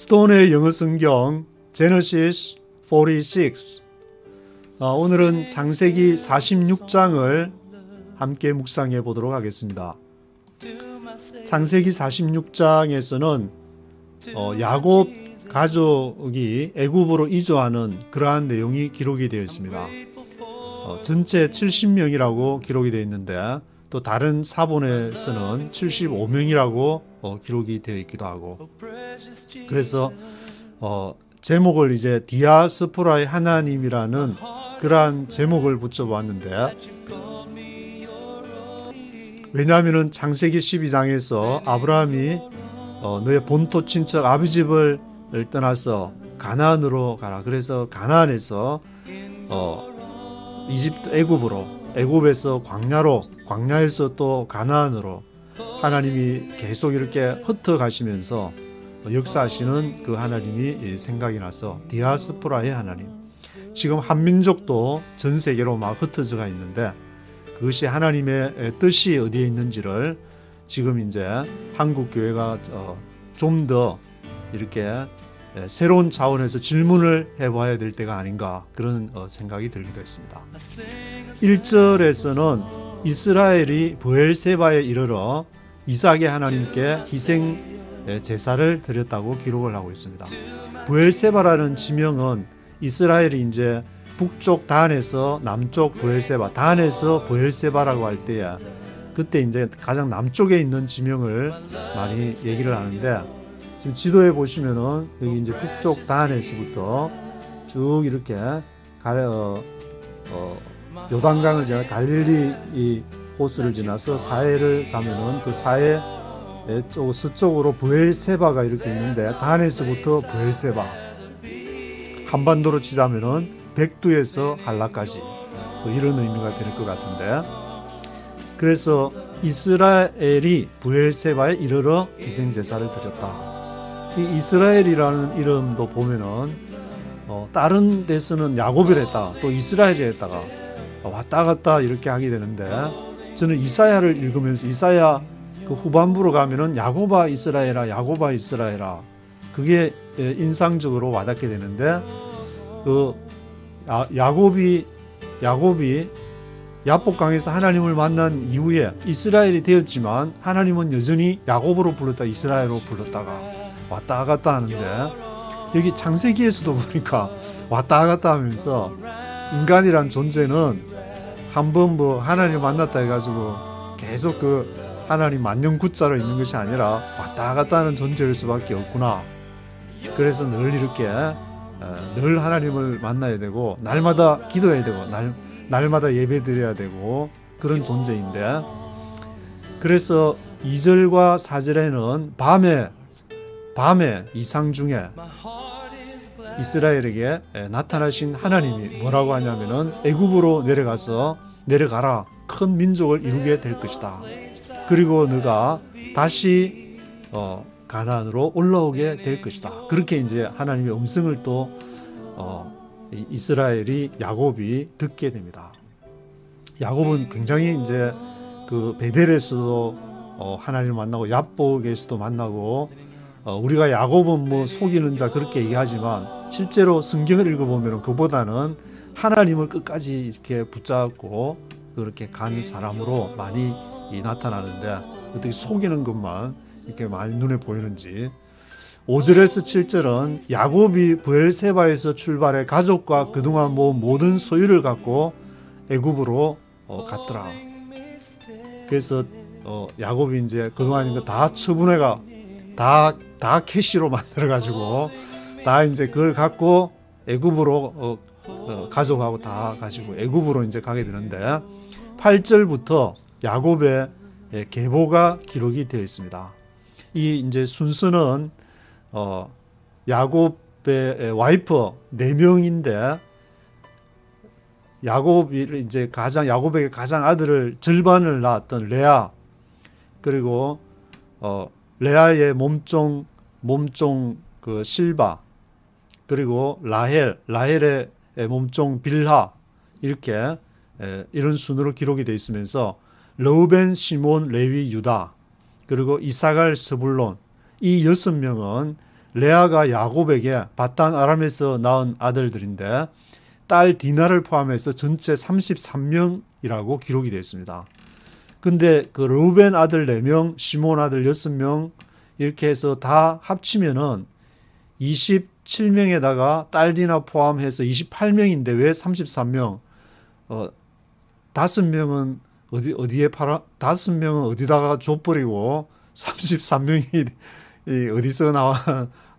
스톤의 영어 성경 제너시스 46. 오늘은 창세기 46장을 함께 묵상해 보도록 하겠습니다. 창세기 46장에서는 야곱 가족이 애굽으로 이주하는 그러한 내용이 기록이 되어 있습니다. 전체 70명이라고 기록이 되어 있는데 또 다른 사본에서는 75명이라고 기록이 되어 있기도 하고, 그래서 제목을 이제 디아스포라의 하나님이라는 그러한 제목을 붙여봤는데, 왜냐하면 창세기 12장에서 아브라함이 너의 본토 친척 아비집을 떠나서 가나안으로 가라. 그래서 가나안에서 애굽에서 광야에서 또 가나안으로 하나님이 계속 이렇게 흩어가시면서 역사하시는 그 하나님이 생각이 나서 디아스포라의 하나님. 지금 한민족도 전 세계로 막 흩어져가 있는데 그것이 하나님의 뜻이 어디에 있는지를 지금 이제 한국 교회가 좀 더 이렇게 새로운 차원에서 질문을 해봐야 될 때가 아닌가, 그런 생각이 들기도 했습니다. 1절에서는 이스라엘이 브엘세바에 이르러 이삭의 하나님께 희생 제사를 드렸다고 기록을 하고 있습니다. 브엘세바라는 지명은 이스라엘이 이제 북쪽 단에서 남쪽 브엘세바, 단에서 브엘세바라고 할 때야, 그때 이제 가장 남쪽에 있는 지명을 많이 얘기를 하는데, 지금 지도에 보시면은 여기 이제 북쪽 단에서부터 쭉 이렇게 요단강을 지나 갈릴리 이 호수를 지나서 사해를 가면은 그 사해 서쪽으로 브엘세바가 이렇게 있는데, 단에서부터 브엘세바, 한반도로 치자면은 백두에서 한라까지 이런 의미가 될 것 같은데, 그래서 이스라엘이 브엘세바에 이르러 희생제사를 드렸다. 이 이스라엘이라는 이름도 보면은 다른 데서는 야곱이랬다, 또 이스라엘이랬다가 왔다 갔다 이렇게 하게 되는데, 저는 이사야를 읽으면서 이사야 그 후반부로 가면은 야곱아 이스라엘아, 야곱아 이스라엘아, 그게 인상적으로 와닿게 되는데, 그 야곱이 야복강에서 하나님을 만난 이후에 이스라엘이 되었지만 하나님은 여전히 야곱으로 불렀다, 이스라엘로 불렀다가 왔다 갔다 하는데, 여기 창세기에서도 보니까 왔다 갔다 하면서 인간이란 존재는 한번 하나님을 만났다 해가지고 계속 그 하나님 만년 구자로 있는 것이 아니라 왔다 갔다 하는 존재일 수밖에 없구나. 그래서 늘 이렇게 늘 하나님을 만나야 되고, 날마다 기도해야 되고, 날마다 예배 드려야 되고, 그런 존재인데, 그래서 2절과 4절에는 밤에 이상 중에 이스라엘에게 나타나신 하나님이 뭐라고 하냐면은 애굽으로 내려가라, 큰 민족을 이루게 될 것이다. 그리고 너가 다시 가나안으로 올라오게 될 것이다. 그렇게 이제 하나님의 음성을 또 이스라엘이 야곱이 듣게 됩니다. 야곱은 굉장히 이제 그 베델에서도 하나님을 만나고 야복에서도 만나고, 우리가 야곱은 속이는 자 그렇게 얘기하지만 실제로 성경을 읽어보면 그보다는 하나님을 끝까지 이렇게 붙잡고 그렇게 간 사람으로 많이 나타나는데, 어떻게 속이는 것만 이렇게 많이 눈에 보이는지. 5절에서 7절은 야곱이 브엘세바에서 출발해 가족과 그동안 모은 모든 소유를 갖고 애굽으로 갔더라. 그래서 야곱이 이제 그동안 이거 다 처분해가 다 캐시로 만들어가지고 다 이제 그걸 갖고 애굽으로 가족하고 다 가지고 애굽으로 이제 가게 되는데, 8절부터 야곱의 계보가 기록이 되어 있습니다. 이 이제 순서는 야곱의 와이프 4명인데, 야곱에게 가장 아들을 절반을 낳았던 레아, 그리고 레아의 몸종 그 실바, 그리고 라헬의 몸종 빌하, 이렇게 이런 순으로 기록이 되어 있으면서 르우벤, 시몬, 레위, 유다, 그리고 이사갈, 스불론, 이 6명은 레아가 야곱에게 바단 아람에서 낳은 아들들인데 딸 디나를 포함해서 전체 33명이라고 기록이 되어 있습니다. 근데 그 르우벤 아들 4명, 시몬 아들 6명 이렇게 해서 다 합치면은 27명에다가 딸 디나 포함해서 28명인데 왜 33명? 5명은 어디에 팔아? 5명은 어디다가 줘버리고 33명이 어디서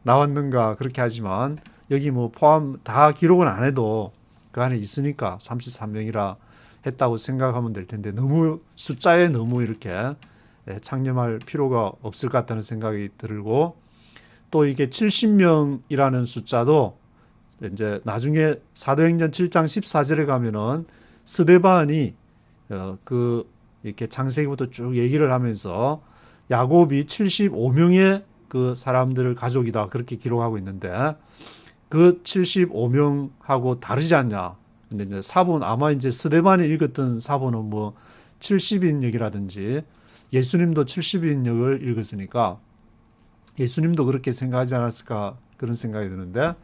나왔는가 그렇게 하지만 여기 뭐 포함 다 기록은 안 해도 그 안에 있으니까 33명이라 했다고 생각하면 될 텐데 너무 숫자에 너무 이렇게 창념할 필요가 없을 것 같다는 생각이 들고 또 이게 70명이라는 숫자도 이제 나중에 사도행전 7장 14절에 가면은 스데반이 그 이렇게 창세기부터 쭉 얘기를 하면서 야곱이 75명의 그 사람들을 가족이다 그렇게 기록하고 있는데 그 75명하고 다르지 않냐. 근데 이제 사본 아마 이제 스데반이 읽었던 사본은 뭐 70인역이라든지 예수님도 70인역을 읽었으니까 예수님도 그렇게 생각하지 않았을까 그런 생각이 드는데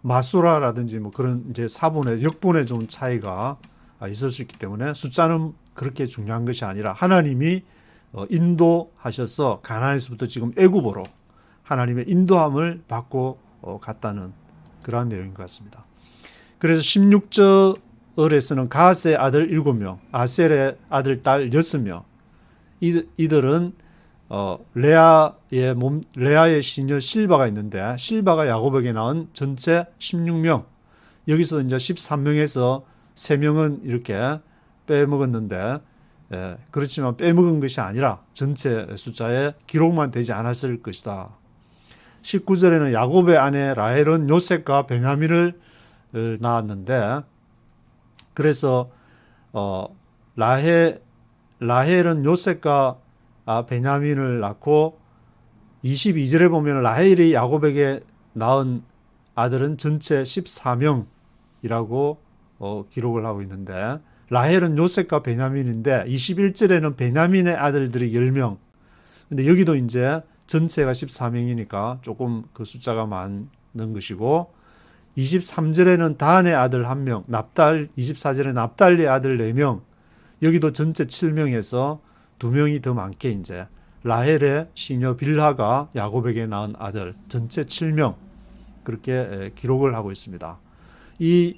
마수라라든지 뭐 그런 이제 사본의 역본의 좀 차이가 있을 수 있기 때문에 숫자는 그렇게 중요한 것이 아니라 하나님이 인도하셔서 가나안에서부터 지금 애굽으로 하나님의 인도함을 받고 갔다는 그러한 내용인 것 같습니다. 그래서 16절에서는 가스의 아들 7명, 아셀의 아들 딸 6명 이들은 레아의 시녀 실바가 있는데 실바가 야곱에게 낳은 전체 16명 여기서 이제 13명에서 3명은 이렇게 빼먹었는데 그렇지만 빼먹은 것이 아니라 전체 숫자에 기록만 되지 않았을 것이다. 19절에는 야곱의 아내 라헬은 요셉과 베냐민을 낳았는데 그래서 라헬은 요셉과 베냐민을 낳고 22절에 보면 라헬이 야곱에게 낳은 아들은 전체 14명이라고 기록을 하고 있는데 라헬은 요셉과 베냐민인데 21절에는 베냐민의 아들들이 10명. 근데 여기도 이제 전체가 14명이니까 조금 그 숫자가 많은 것이고 23절에는 단의 아들 1명, 24절에 납달리 아들 4명. 여기도 전체 7명에서 2명이 더 많게 이제 라헬의 시녀 빌하가 야곱에게 낳은 아들 전체 7명 그렇게 기록을 하고 있습니다. 이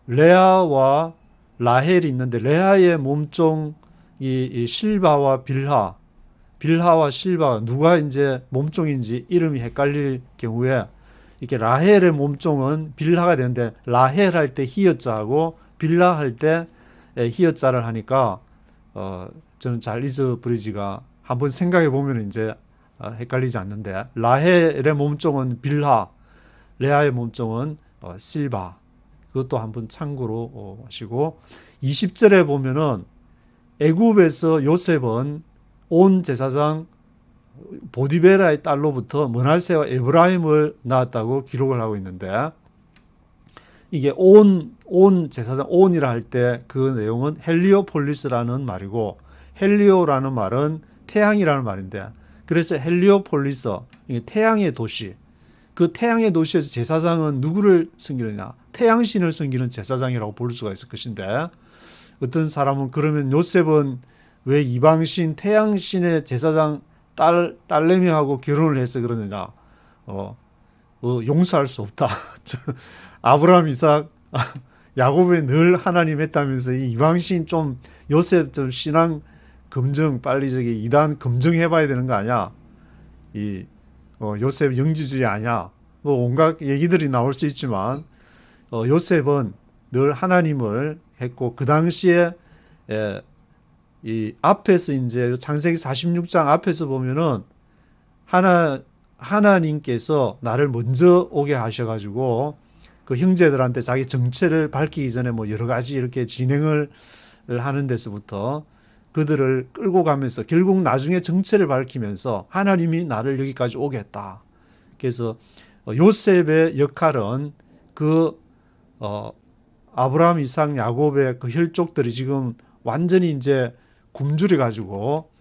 레아와 라헬이 있는데 레아의 몸종 이 실바와 빌하와 실바 누가 이제 몸종인지 이름이 헷갈릴 경우에 이렇게 라헬의 몸종은 빌하가 되는데 라헬 할 때 히읗자하고 빌라 할 때 히읗자를 하니까 저는 잘 잊어버리지가 한번 생각해 보면 이제 헷갈리지 않는데 라헬의 몸종은 빌하, 레아의 몸종은 실바. 그것도 한번 참고로 하시고 20절에 보면은 애굽에서 요셉은 온 제사장 보디베라의 딸로부터 므낫세와 에브라임을 낳았다고 기록을 하고 있는데 이게 온 제사장 온이라 할 때 그 내용은 헬리오폴리스라는 말이고 헬리오라는 말은 태양이라는 말인데 그래서 헬리오폴리스 태양의 도시 그 태양의 도시에서 제사장은 누구를 섬기느냐 태양신을 섬기는 제사장이라고 볼 수가 있을 것인데 어떤 사람은 그러면 요셉은 왜 이방신 태양신의 제사장 딸내미하고 결혼을 해서 그러느냐 용서할 수 없다. 아브라함 이삭 야곱에 늘 하나님 했다면서 이 이방신 좀 요셉 좀 신앙 검증 빨리 저기 이단 검증해봐야 되는 거 아니야? 이 요셉 영지주의 아니야? 뭐 온갖 얘기들이 나올 수 있지만 요셉은 늘 하나님을 했고 그 당시에 이 앞에서 이제 창세기 46장 앞에서 보면은 하나님께서 나를 먼저 오게 하셔가지고 그 형제들한테 자기 정체를 밝히기 전에 뭐 여러 가지 이렇게 진행을 하는 데서부터 그들을 끌고 가면서 결국 나중에 정체를 밝히면서 하나님이 나를 여기까지 오게 했다. 그래서 요셉의 역할은 그 아브라함, 이삭, 야곱의 그 혈족들이 지금 완전히 이제 굶주려 가지고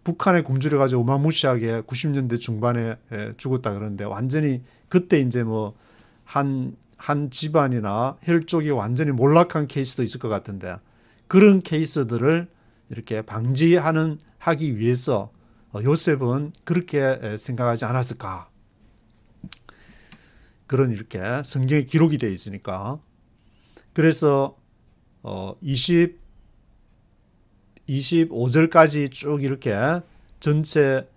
북한에 굶주려가지고 어마무시하게 90년대 중반에 죽었다 그러는데 완전히 그때 이제 뭐 한 집안이나 혈족이 완전히 몰락한 케이스도 있을 것 같은데 그런 케이스들을 이렇게 하기 위해서 요셉은 그렇게 생각하지 않았을까. 그런 이렇게 성경에 기록이 되어 있으니까. 그래서 25절까지 쭉 이렇게 전체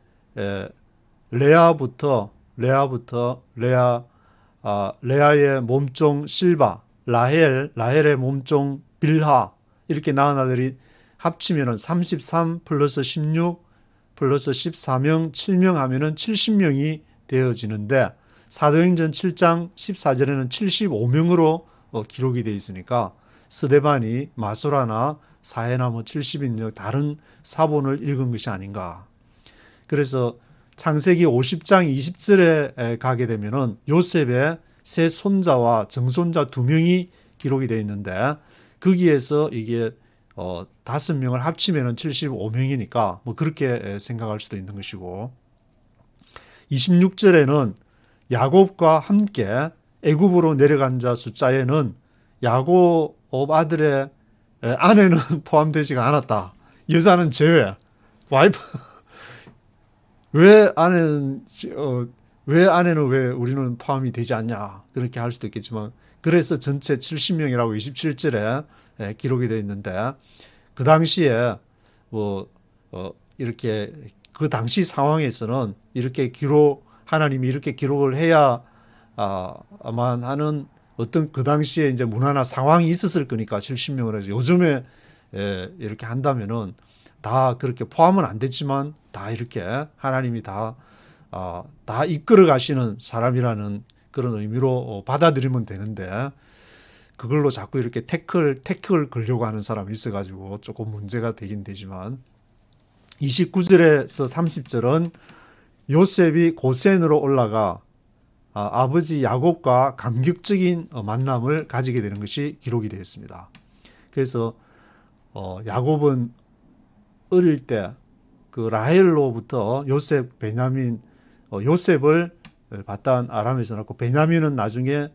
레아의 몸종 실바, 라헬의 몸종 빌하 이렇게 낳은 아들이 합치면은 33 플러스 16 플러스 14명, 7명 하면은 70명이 되어지는데 사도행전 7장 14절에는 75명으로 기록이 되어 있으니까 스데반이 마소라나 사해나 뭐 70인역 다른 사본을 읽은 것이 아닌가. 그래서 창세기 50장 20절에 가게 되면은 요셉의 세 손자와 정손자 2명이 기록이 되어 있는데 거기에서 이게 5명을 합치면은 75명이니까 뭐 그렇게 생각할 수도 있는 것이고 26절에는 야곱과 함께 애굽으로 내려간 자 숫자에는 야곱 아들의 아내는 포함되지가 않았다. 여자는 제외. 와이프 왜 아내는 왜 우리는 포함이 되지 않냐 그렇게 할 수도 있겠지만 그래서 전체 70명이라고 27절에 기록이 되어 있는데 그 당시에 이렇게 그 당시 상황에서는 이렇게 하나님이 이렇게 기록을 해야만 하는 어떤 그 당시에 이제 문화나 상황이 있었을 거니까 70명을 해서 요즘에 이렇게 한다면은 다 그렇게 포함은 안 됐지만 다 이렇게 하나님이 다 이끌어 가시는 사람이라는 그런 의미로 받아들이면 되는데 그걸로 자꾸 이렇게 태클 걸려고 하는 사람이 있어가지고 조금 문제가 되긴 되지만 29절에서 30절은 요셉이 고센으로 올라가 아버지 야곱과 감격적인 만남을 가지게 되는 것이 기록이 되어 있습니다. 그래서 야곱은 어릴 때 그 라헬로부터 요셉을 바단 아람에서 낳고 베냐민은 나중에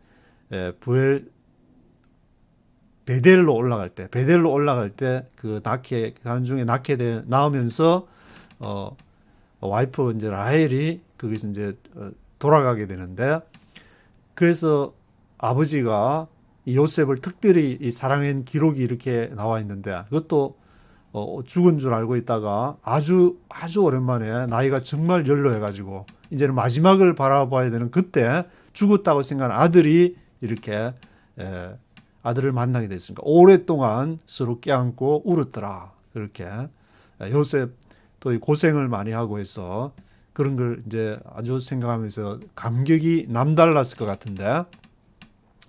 베델로 올라갈 때 그 가는 중에 낳으면서 와이프 이제 라헬이 거기서 이제 돌아가게 되는데 그래서 아버지가 이 요셉을 특별히 사랑한 기록이 이렇게 나와 있는데 그것도 죽은 줄 알고 있다가 아주 오랜만에 나이가 정말 연로해가지고 이제는 마지막을 바라봐야 되는 그때 죽었다고 생각하는 아들이 이렇게 아들을 만나게 됐으니까 오랫동안 서로 껴안고 울었더라. 그렇게 요셉 또 고생을 많이 하고 해서 그런 걸 이제 아주 생각하면서 감격이 남달랐을 것 같은데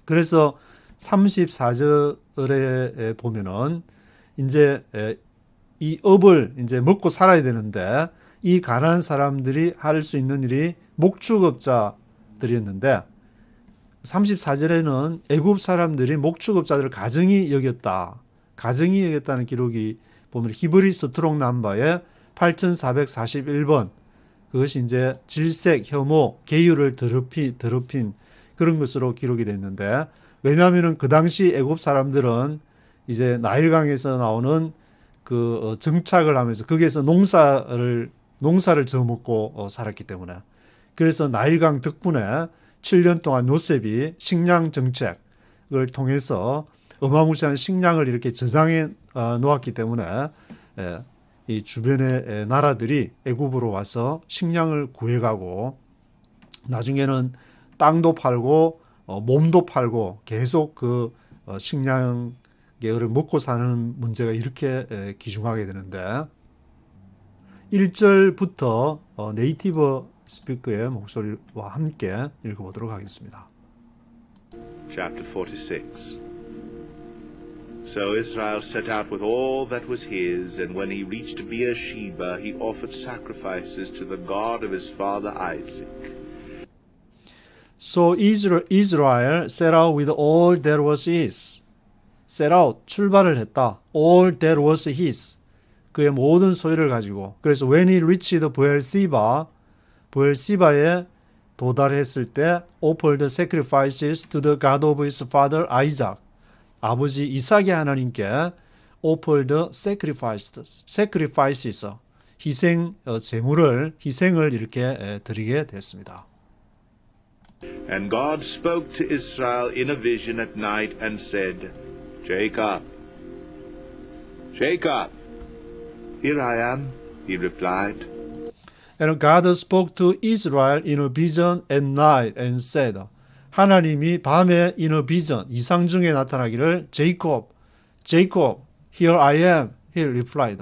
그래서 34절에 보면은 이제 이 업을 이제 먹고 살아야 되는데 이 가난한 사람들이 할 수 있는 일이 목축업자들이었는데 34절에는 애굽 사람들이 목축업자들을 가증히 여겼다는 기록이 보면 히브리 스트록 넘버에 8441번 그것이 이제 질색, 혐오, 계율을 더럽힌 그런 것으로 기록이 됐는데 왜냐하면은 그 당시 애굽 사람들은 이제 나일강에서 나오는 그 정착을 하면서 거기에서 농사를 져먹고 살았기 때문에 그래서 나일강 덕분에 7년 동안 요셉이 식량 정책을 통해서 어마무시한 식량을 이렇게 저장해 놓았기 때문에 이 주변의 나라들이 애굽으로 와서 식량을 구해가고 나중에는 땅도 팔고 몸도 팔고 계속 그 식량을 먹고 사는 문제가 이렇게 기중하게 되는데 1절부터 네이티브 스피커의 목소리와 함께 읽어보도록 하겠습니다. Chapter 46 So Israel set out with all that was his, and when he reached Beersheba, he offered sacrifices to the God of his father Isaac. So Israel set out with all that was his. set out, 출발을 했다. all that was his. 그의 모든 소유를 가지고 그래서 when he reached 부엘시바에 도달했을 때 offered sacrifices to the God of his father Isaac 아버지 이삭의 하나님께 offered sacrifices 희생을 이렇게 드리게 됐습니다. And God spoke to Israel in a vision at night and said, Jacob, Jacob. Here I am, he replied. And God spoke to Israel in a vision at night and said, 하나님이 밤에 in a vision, 이상 중에 나타나기를 Jacob, Jacob, here I am, he replied.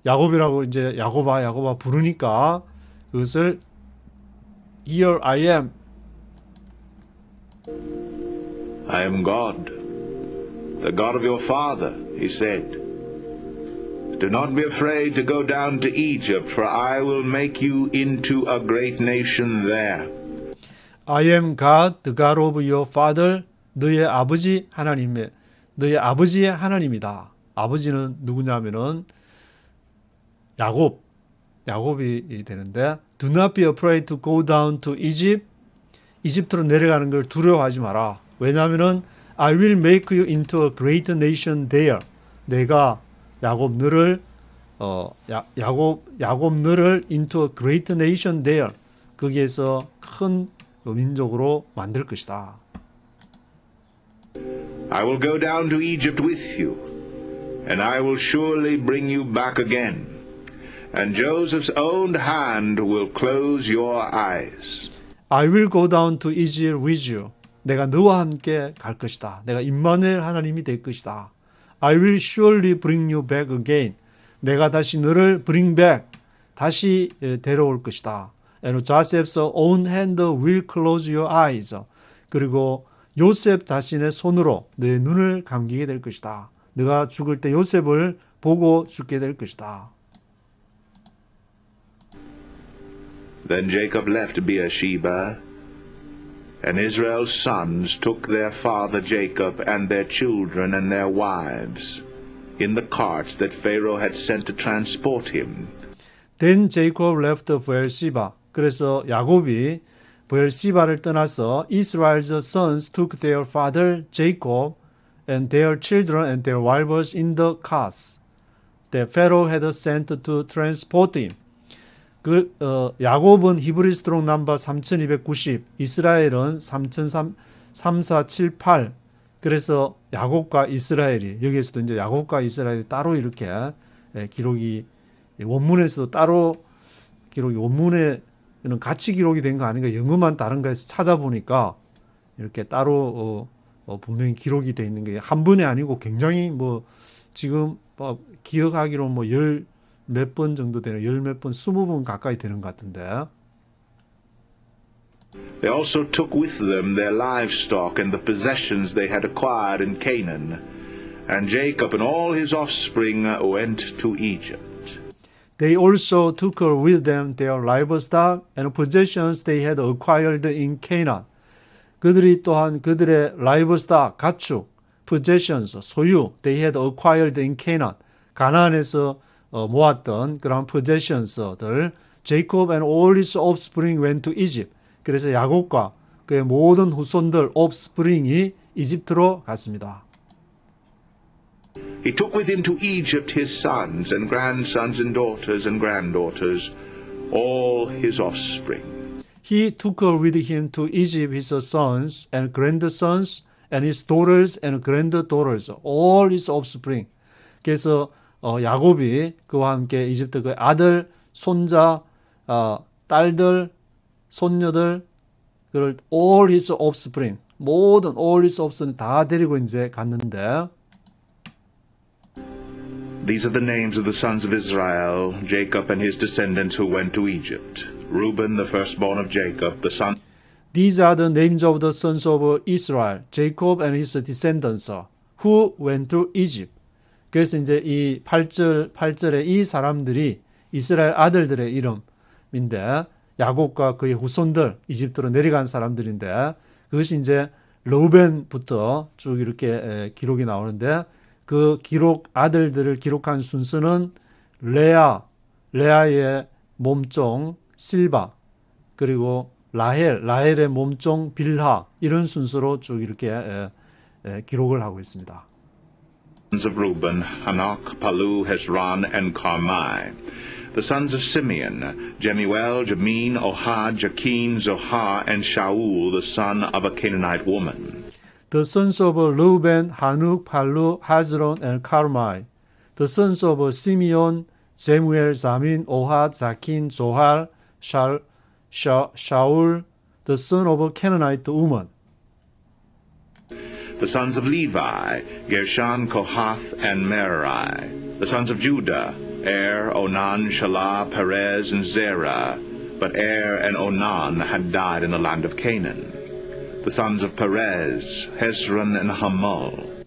야곱이라고 이제 야곱아 부르니까 그것을 here I am God, the God of your father, he said. Do not be afraid to go down to Egypt, for I will make you into a great nation there. I am God, the God of your father, 너의 아버지의 하나님이다. 아버지는 누구냐면은 야곱이 되는데 Do not be afraid to go down to Egypt. 이집트로 내려가는 걸 두려워하지 마라. 왜냐하면은 I will make you into a great nation there. 내가 야곱 너를 into a great nation there. 거기에서 큰 민족으로 만들 것이다. I will go down to Egypt with you, and I will surely bring you back again. And Joseph's own hand will close your eyes. I will go down to Egypt with you. 내가 너와 함께 갈 것이다. 내가 임마누엘 하나님이 될 것이다. I will surely bring you back again. 내가 다시 너를 bring back, 다시 데려올 것이다. And Joseph's own hand will close your eyes. 그리고 요셉 자신의 손으로 너의 눈을 감기게 될 것이다. 네가 죽을 때 요셉을 보고 죽게 될 것이다. Then Jacob left Beersheba, and Israel's sons took their father Jacob and their children and their wives in the carts that Pharaoh had sent to transport him. Then Jacob left Beersheba. 그래서 야곱이 베엘시바를 떠나서 Israel's sons took their father Jacob and their children and their wives in the carts that Pharaoh had sent to transport him. 야곱은 히브리 스트롱 넘버 3290, 이스라엘은 3478. 그래서 야곱과 이스라엘이 여기에서도 이제 야곱과 이스라엘이 따로 이렇게 기록이 원문에서도 따로 기록이 원문에는 같이 기록이 된 거 아닌가 영어만 다른가 해서 찾아보니까 이렇게 따로 분명히 기록이 돼 있는 게 한 번이 아니고 굉장히 뭐 지금 기억하기로 뭐 열 몇 번 정도 되는 열 몇 번 20번 가까이 되는 것 같은데. They also took with them their livestock and the possessions they had acquired in Canaan, and Jacob and all his offspring went to Egypt. They also took with them their livestock and possessions they had acquired in Canaan. 그들이 또한 그들의 livestock, 가축, possessions, 소유, they had acquired in Canaan. 가나안에서 모았던 그런 possessions들, Jacob and all his offspring went to Egypt. 그래서 야곱과 그의 모든 후손들, offspring이 이집트로 갔습니다. He took with him to Egypt his sons and grandsons and daughters and granddaughters, all his offspring. He took with him to Egypt his sons and grandsons and his daughters and granddaughters, all his offspring. 그래서 야곱이 그와 함께 이집트 그 아들, 손자, 딸들, 손녀들, 그걸 all his offspring, 모든 all his offspring 다 데리고 이제 갔는데. These are the names of the sons of Israel, Jacob and his descendants who went to Egypt. Reuben, the firstborn of Jacob, the son. These are the names of the sons of Israel, Jacob and his descendants, who went to Egypt. 그래서 이제 이 8절에 이 사람들이 이스라엘 아들들의 이름인데 야곱과 그의 후손들, 이집트로 내려간 사람들인데 그것이 이제 르우벤부터 쭉 이렇게 기록이 나오는데 그 기록 아들들을 기록한 순서는 레아의 몸종 실바, 그리고 라헬의 몸종 빌하, 이런 순서로 쭉 이렇게 기록을 하고 있습니다. Sons of Reuben, Hanok, Palu, Hezron, and Carmi. The sons of Simeon, Jemuel, Jamin, Ohad, Jakin, Zohar, and Shaul, the son of a Canaanite woman. The sons of Reuben, Hanuk, Palu, Hezron, and Carmi. The sons of Simeon, Jemuel, Jamin, Ohad, Jakin, Zohar, Shaul, the son of a Canaanite woman. The sons of Levi, Gershon, Kohath, and Merari. The sons of Judah, Er, Onan, Shelah, Perez, and Zerah. But Er and Onan had died in the land of Canaan. The sons of Perez, Hezron, and Hamul.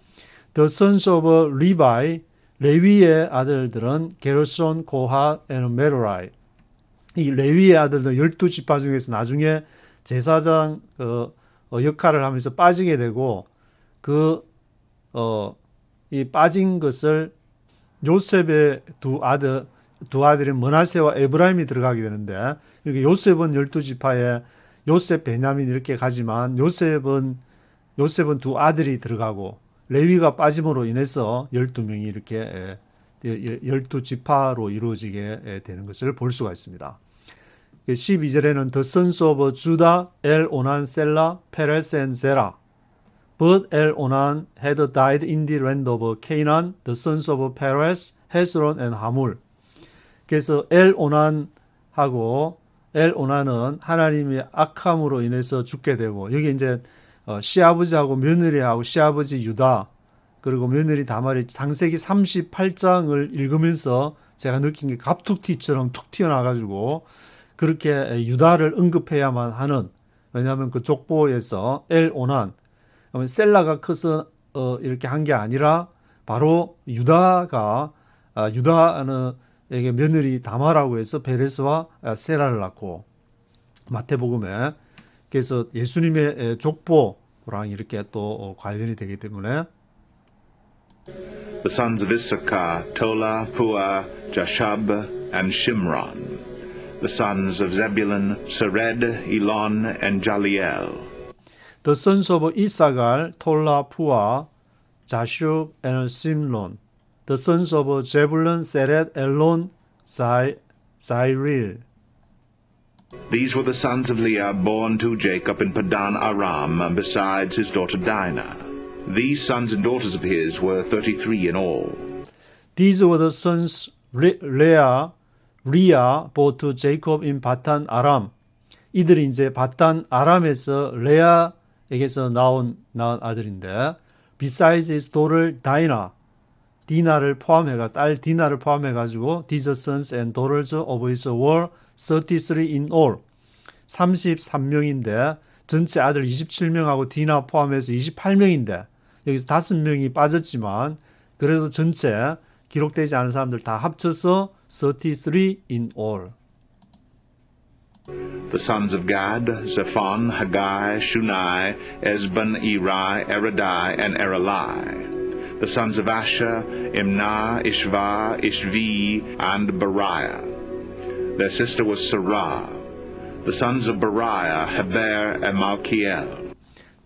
The sons of Levi, 레위의 아들들은 게르손, 고핫, and 메로라이. 이 레위의 아들들 12지파 중에서 나중에 제사장 역할을 하면서 빠지게 되고, 이 빠진 것을 요셉의 두 아들인 머나세와 에브라임이 들어가게 되는데, 이렇게 요셉은 12지파에 요셉, 베냐민 이렇게 가지만 요셉은 두 아들이 들어가고, 레위가 빠짐으로 인해서 12명이 이렇게 12지파로 이루어지게 되는 것을 볼 수가 있습니다. 12절에는 The sons of Judah, El, Onan, Selah, Perez, and Zerah. But El, Onan had died in the land of Canaan, the sons of Perez, Hezron, and Hamul. 그래서 El, Onan하고 El, Onan은 하나님의 악함으로 인해서 죽게 되고, 여기 이제 시아버지하고 며느리하고 시아버지 유다, 그리고 며느리 다말이 창세기 38장을 읽으면서 제가 느낀 게 갑툭튀처럼 툭 튀어나와가지고 그렇게 유다를 언급해야만 하는, 왜냐하면 그 족보에서 엘 오난, 그러면 셀라가 커서 이렇게 한 게 아니라 바로 유다에게 며느리 다말하고 해서 베레스와 세라를 낳고, 마태복음에 그래서 예수님의 족보랑 이렇게 또 관련이 되기 때문에 The sons of Issachar, Tola, Puah, Jashab, and Shimron. The sons of Zebulun, Sered, Elon, and Jaliel. The sons of Issachar, Tola, Puah, Jashub, and Simron. The sons of Zebulun, Sered, Elon, Zairil. These were the sons of Leah born to Jacob in Padan Aram, besides his daughter Dinah. These sons and daughters of his were 33 in all. These were the sons Leah bore to Jacob in Patan Aram. 이들이 이제 바탄 아람에서 레아에게서 낳은 아들인데, besides his daughter Dinah, 디나를 포함해가지고 these sons and daughters of his were 33 in all. 33명인데 전체 아들 27명하고 디나 포함해서 28명인데 여기서 5명이 빠졌지만 그래도 전체 기록되지 않은 사람들 다 합쳐서 33 in all. The sons of Gad, Zephon, Haggai, Shunai, Esban, Eri, Eradai, and Erelai. The sons of Asher, Imnah, Ishva, Ishvi, and Beriah. Their sister was Sarah. The sons of Beriah, Heber, and Malchiel.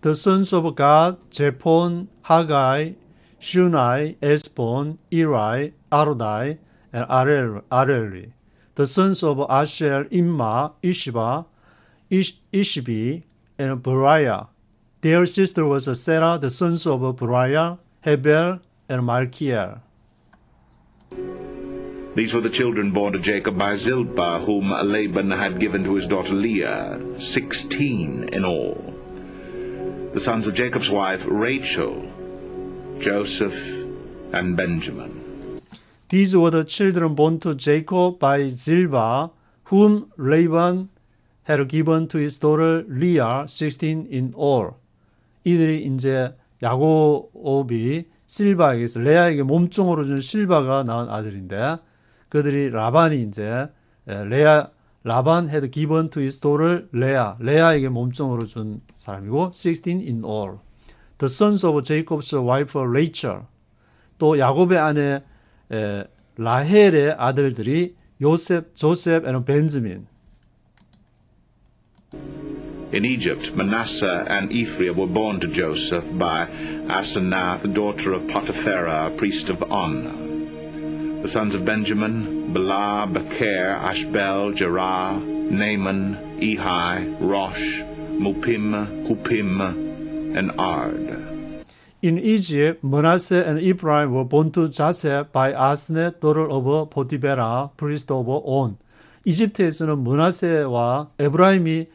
The sons of Gad, Jephon, Haggai, Shunai, Esbon, Eri, Arodai, and Areli. The sons of Asher, Imma, Ishva, Ishbi, and Beriah. Their sister was Sarah. The sons of Beriah, Heber, and Malchiel. These were the children born to Jacob by Zilpah, whom Laban had given to his daughter Leah, 16 in all. The sons of Jacob's wife, Rachel, Joseph, and Benjamin. These were the children born to Jacob by Zilpah, whom Laban had given to his daughter Leah, 16 in all. 이들이 이제 야곱이 실바에게서 레아에게 몸종으로 준 실바가 낳은 아들인데, 그들이 라반이 이제 라반 had given to his daughter 레아에게 몸종으로 준 사람이고 16 in all. The sons of Jacob's wife Rachel. 또 야곱의 아내 라헬의 아들들이 요셉, 조셉, and 벤자민. In Egypt, Manasseh and Ephraim were born to Joseph by Asenath, daughter of Potipharah, a priest of On. The sons of Benjamin, Bela, Becher, Ashbel, Jerah, Naaman, Ehi, Rosh, Mupim, Hupim, and Ard. In Egypt, Manasseh and Ephraim were born to Joseph by Asenath, daughter of Potipharah, priest of On. 이집트에서는 므나세와 에브라임이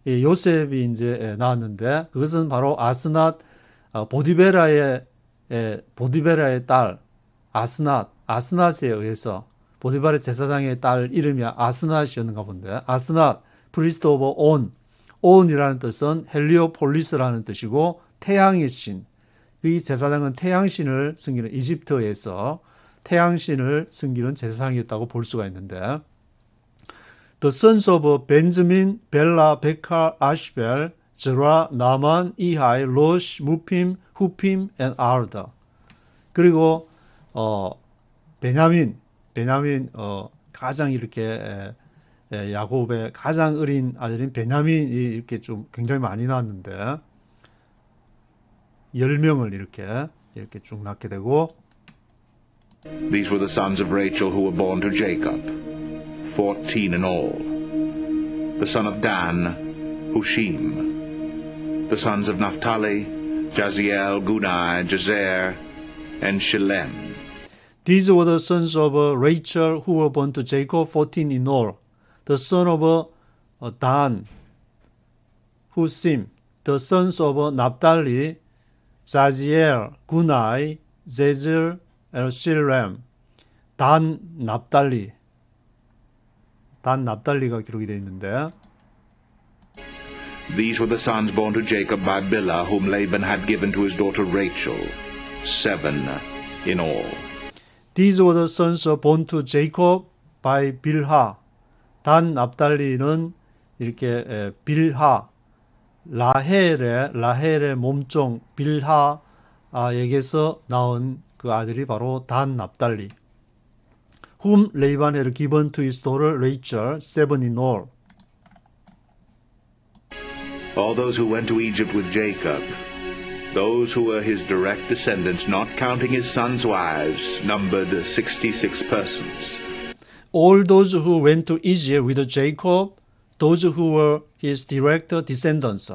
요셉이 이제 나왔는데 그것은 바로 아스낫 보디베라의 딸 아스낫에 의해서 보디베라 제사장의 딸 이름이 아스낫이었는가 본데 아스낫 프리스트 오브 온이라는 뜻은 헬리오폴리스라는 뜻이고 태양의 신. 이 제사장은 태양신을 섬기는 이집트에서 태양신을 섬기는 제사장이었다고 볼 수가 있는데 The sons of Benjamin, Bela, Becher, Ashbel, Jerah, Naaman, Ehi, Rosh, Mupim, Hupim, and Ard. 그리고 베냐민 가장 이렇게 야곱의 가장 어린 아들인 베냐민이 이렇게 좀 굉장히 많이 나왔는데 10명을 이렇게 쭉 낳게 되고 These were the sons of Rachel who were born to Jacob, 14 in all. The son of Dan, Hushim. The sons of Naphtali, Jaziel, Guni, Jezer, and Shilem. These were the sons of Rachel who were born to Jacob, 14 in all. The son of Dan, Husim. The sons of Naphtali, Jaziel, Guni, Jezer, and Shilem. 단 납달리가 기록이 되어 있는데 These were the sons born to Jacob by Bilhah, whom Laban had given to his daughter Rachel, 7 in all. These were the sons born to Jacob by Bilha. 단 납달리는 이렇게 빌하 라헬의 몸종 빌하에게서 나온 그 아들이 바로 단 납달리. Whom Laban had given to his daughter Rachel, 7 in all. All those who went to Egypt with Jacob, those who were his direct descendants, not counting his sons' wives, numbered 66 persons. All those who went to Egypt with Jacob, those who were his direct descendants.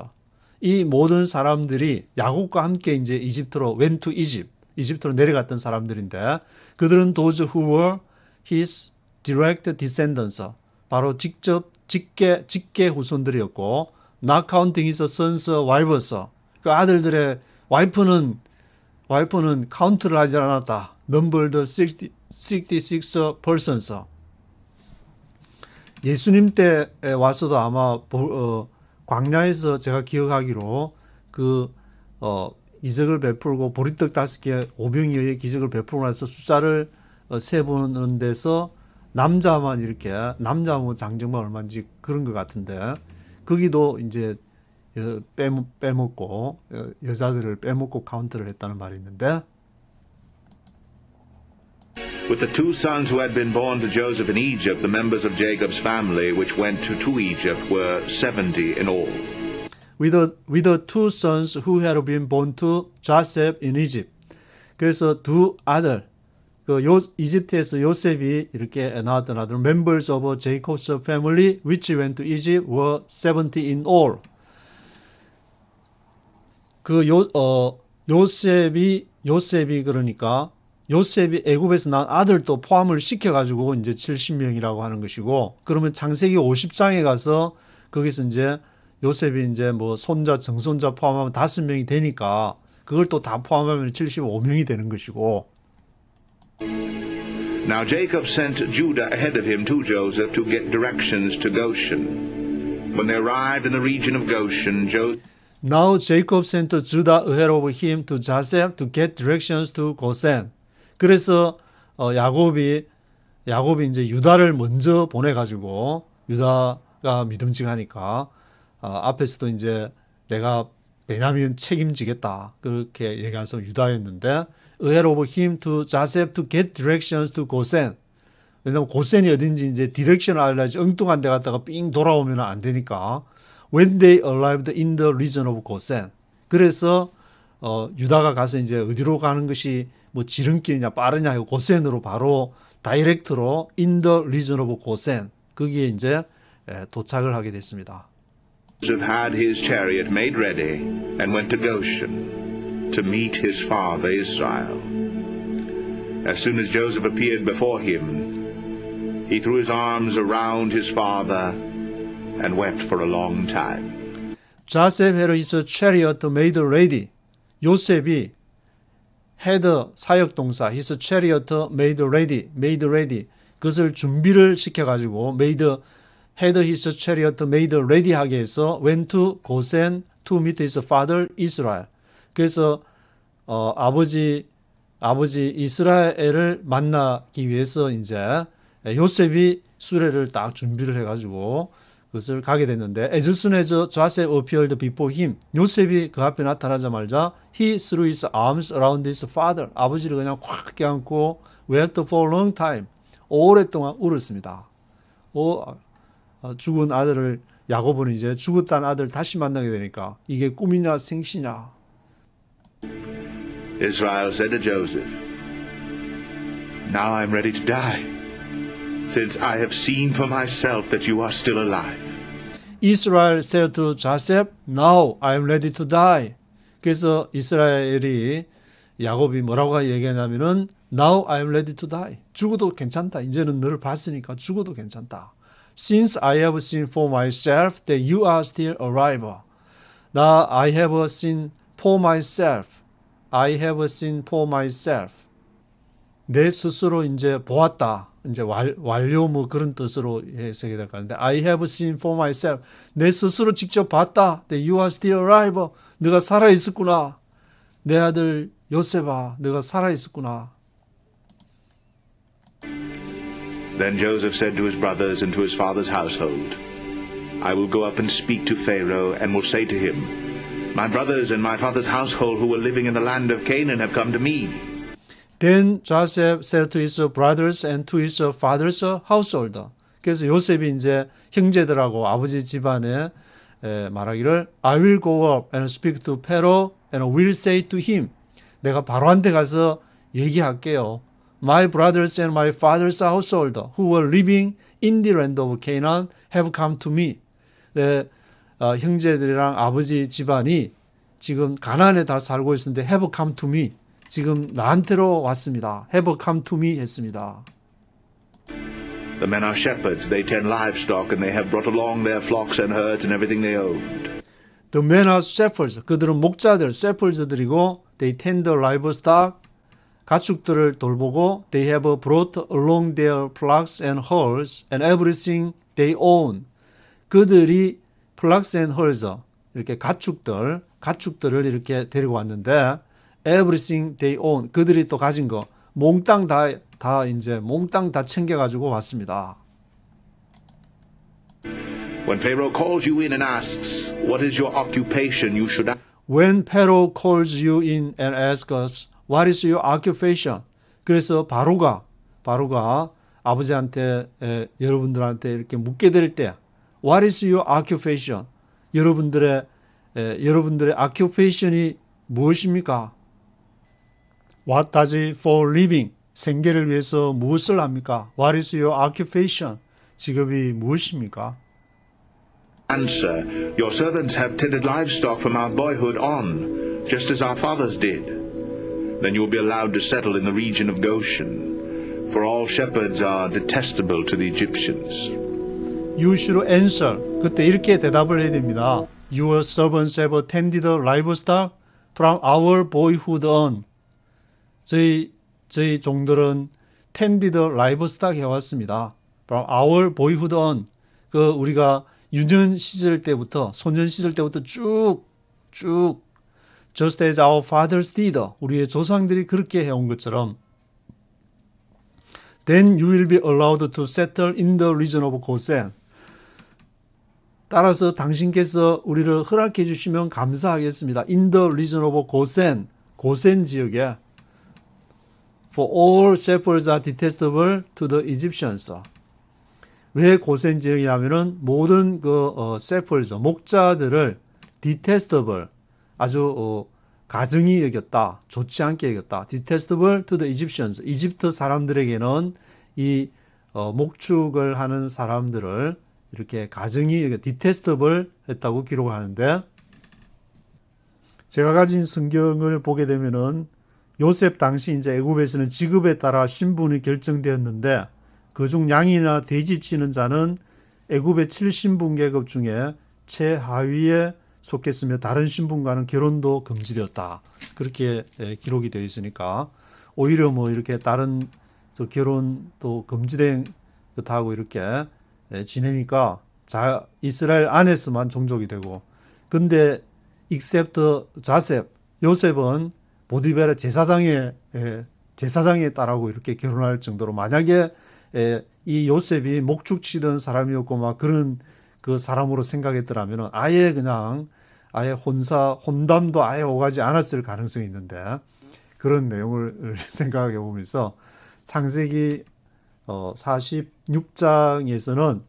이 모든 사람들이 야곱과 함께 이제 이집트로 went to Egypt, 이집트로 내려갔던 사람들인데 그들은 those who were his direct descendants. 바로 직접 직계 후손들이었고 not counting his sons' wives. 그 아들들의 와이프는 카운트를 하지 않았다. numbered 66 persons. 예수님 때 와서도 아마 광야에서 제가 기억하기로 이적을 베풀고 보리떡 5개 오병이어의 기적을 베풀고 나서 숫자를 세보는 데서 남자만 장정만 얼마인지 그런 것 같은데 거기도 이제 빼먹고 여자들을 빼먹고 카운트를 했다는 말이 있는데 With the two sons who had been born to Joseph in Egypt, the members of Jacob's family which went to Egypt were 70 in all. With the two sons who had been born to Joseph in Egypt. 그래서 두 아들 이집트에서 요셉이 이렇게 나왔던 아들 members of Jacob's family which went to Egypt were 70 in all. 요셉이 그러니까 요셉이 애굽에서 난 아들도 포함을 시켜가지고 이제 70명이라고 하는 것이고, 그러면 창세기 50장에 가서 거기서 이제 요셉이 이제 뭐 손자, 정손자 포함하면 5명이 되니까 그걸 또 다 포함하면 75명이 되는 것이고. Now Jacob sent Judah ahead of him to Joseph to get directions to Goshen. When they arrived in the region of Goshen, Now Jacob sent Judah ahead of him to Joseph to get directions to Goshen. 그래서 야곱이 이제 유다를 먼저 보내가지고 유다가 믿음직하니까 앞에서도 이제 내가 베냐민 책임지겠다 그렇게 얘기해서 유다였는데 ahead of him to Joseph to get directions to 고센. 왜냐면 고센이 어딘지 이제 디렉션을 알려야지 엉뚱한 데 갔다가 삥 돌아오면 안 되니까. When they arrived in the region of 고센. 그래서 유다가 가서 이제 어디로 가는 것이 뭐 지름길이냐 빠르냐 하고 고센으로 바로 다이렉트로 in the region of 고센. 거기에 이제 도착을 하게 됐습니다. Joseph had his chariot made ready and went to Goshen to meet his father Israel. As soon as Joseph appeared before him, he threw his arms around his father and wept for a long time. Joseph had his chariot made ready. 요셉이 had 사역동사 his chariot made ready. 그것을 준비를 시켜가지고 had his chariot made ready 하게 해서 went to 고센 to meet his father Israel. 그래서 아버지 이스라엘을 만나기 위해서 이제 요셉이 수레를 딱 준비를 해가지고 그것을 가게 됐는데 as soon as Joseph appeared before him, 요셉이 그 앞에 나타나자마자 he threw his arms around his father. 아버지를 그냥 확 껴안고 wept for a long time. 오랫동안 울었습니다. 죽은 아들을 야고보는 이제 죽었다는 아들 다시 만나게 되니까 이게 꿈이냐 생시냐. Israel said to Joseph, Now I am ready to die, since I have seen for myself that you are still alive. Israel said to Joseph, Now I am ready to die. 그래서 이스라엘이 야곱이 뭐라고 얘기하냐면은 Now I am ready to die. 죽어도 괜찮다. 이제는 너를 봤으니까 죽어도 괜찮다. Since I have seen for myself that you are still alive. I have seen for myself. I have seen for myself. 내 스스로 이제 보았다. 이제 완료 뭐 그런 뜻으로 해석이 될 것 같은데 I have seen for myself. 내 스스로 직접 봤다. That you are still alive. 네가 살아 있었구나. 내 아들 요셉아, 네가 살아 있었구나. Then Joseph said to his brothers and to his father's household, I will go up and speak to Pharaoh and will say to him, My brothers and my father's household who were living in the land of Canaan have come to me. Then Joseph said to his brothers and to his father's household. 그래서 요셉이 이제 형제들하고 아버지 집안에 말하기를 I will go up and speak to Pharaoh and will say to him. 내가 바로한테 가서 얘기할게요. My brothers and my father's household who were living in the land of Canaan have come to me. 내 형제들이랑 아버지 집안이 지금 가나안에 다 살고 있는데 have come to me. 지금 나한테로 왔습니다. have come to me 했습니다. The men are shepherds, they tend livestock, and they have brought along their flocks and herds and everything they owned. The men are shepherds. 그들은 목자들, shepherds들이고 they tend the livestock. 가축들을 돌보고 they have brought along their flocks and herds and everything they own. 그들이 flocks and herds 이렇게 가축들을 이렇게 데리고 왔는데 everything they own. 그들이 또 가진 거 몽땅 다 이제 몽땅 다 챙겨 가지고 왔습니다. When Pharaoh calls you in and asks, What is your occupation? You should ask. When Pharaoh calls you in and asks us, What is your occupation? 그래서 바로가 아버지한테 여러분들한테 이렇게 묻게 될 때, What is your occupation? 여러분들의 occupation이 무엇입니까? What does it for living? 생계를 위해서 무엇을 합니까? What is your occupation? 직업이 무엇입니까? Answer, Your servants have tended livestock from our boyhood on, just as our fathers did. Then you will be allowed to settle in the region of Goshen, for all shepherds are detestable to the Egyptians. You should answer. 그때 이렇게 대답을 해야 됩니다. Your servants have tended livestock from our boyhood on. 저희 종들은 tended livestock 해왔습니다. From our boyhood on. 그 우리가 유년 시절 때부터 소년 시절 때부터 쭉 just as our fathers did. 우리의 조상들이 그렇게 해온 것처럼 then you will be allowed to settle in the region of Gosen. 따라서 당신께서 우리를 허락해 주시면 감사하겠습니다. In the region of Gosen. 고센 지역에 For all shepherds are detestable to the Egyptians. 왜 고센 지역이냐면은 모든 shepherds, 목자들을 detestable, 아주 가증히 여겼다, 좋지 않게 여겼다. detestable to the Egyptians. 이집트 사람들에게는 이 목축을 하는 사람들을 이렇게 가증히 여겨 detestable 했다고 기록하는데, 제가 가진 성경을 보게 되면은 요셉 당시 이제 애굽에서는 직업에 따라 신분이 결정되었는데, 그중 양이나 돼지 치는 자는 애굽의 7신분 계급 중에 최하위에 속했으며 다른 신분과는 결혼도 금지되었다. 그렇게 기록이 되어 있으니까 오히려 뭐 이렇게 다른 결혼도 금지된 것하고 이렇게 지내니까 이스라엘 안에서만 종족이 되고, 근데 except 자셉, 요셉은 보디베라 제사장의 딸하고 이렇게 결혼할 정도로, 만약에 이 요셉이 목축 치던 사람이었고 막 그런 그 사람으로 생각했더라면 아예 그냥 아예 혼담도 아예 오가지 않았을 가능성이 있는데, 그런 내용을 생각해 보면서 창세기 46장에서는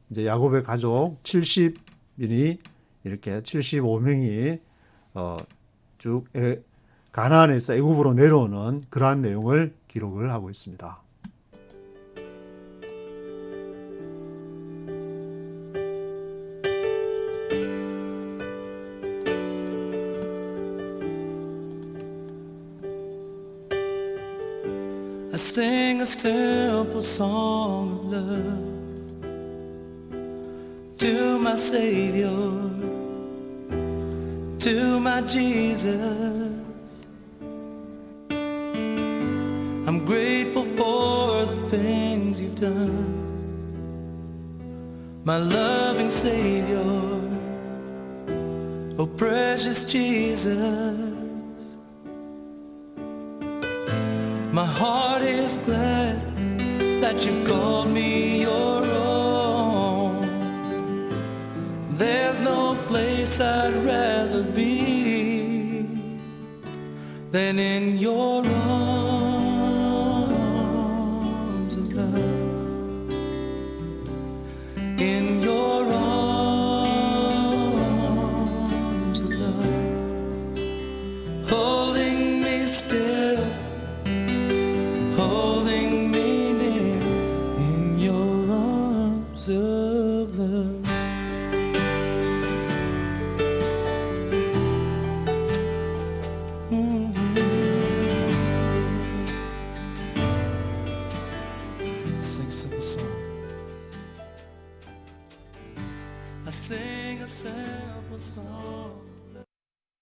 이제 야곱의 가족 70인이 이렇게 75명이 쭉 가나안에서 애굽으로 내려오는 그러한 내용을 기록을 하고 있습니다. I sing a simple song of love to my Savior, to my Jesus. I'm grateful for the things you've done, my loving Savior, oh precious Jesus. My heart is glad that you called me your own. There's no place I'd rather be than in your arms of love. In your arms of love, holding me still, holding me near in your arms of love. Sing a simple song. I sing a simple song.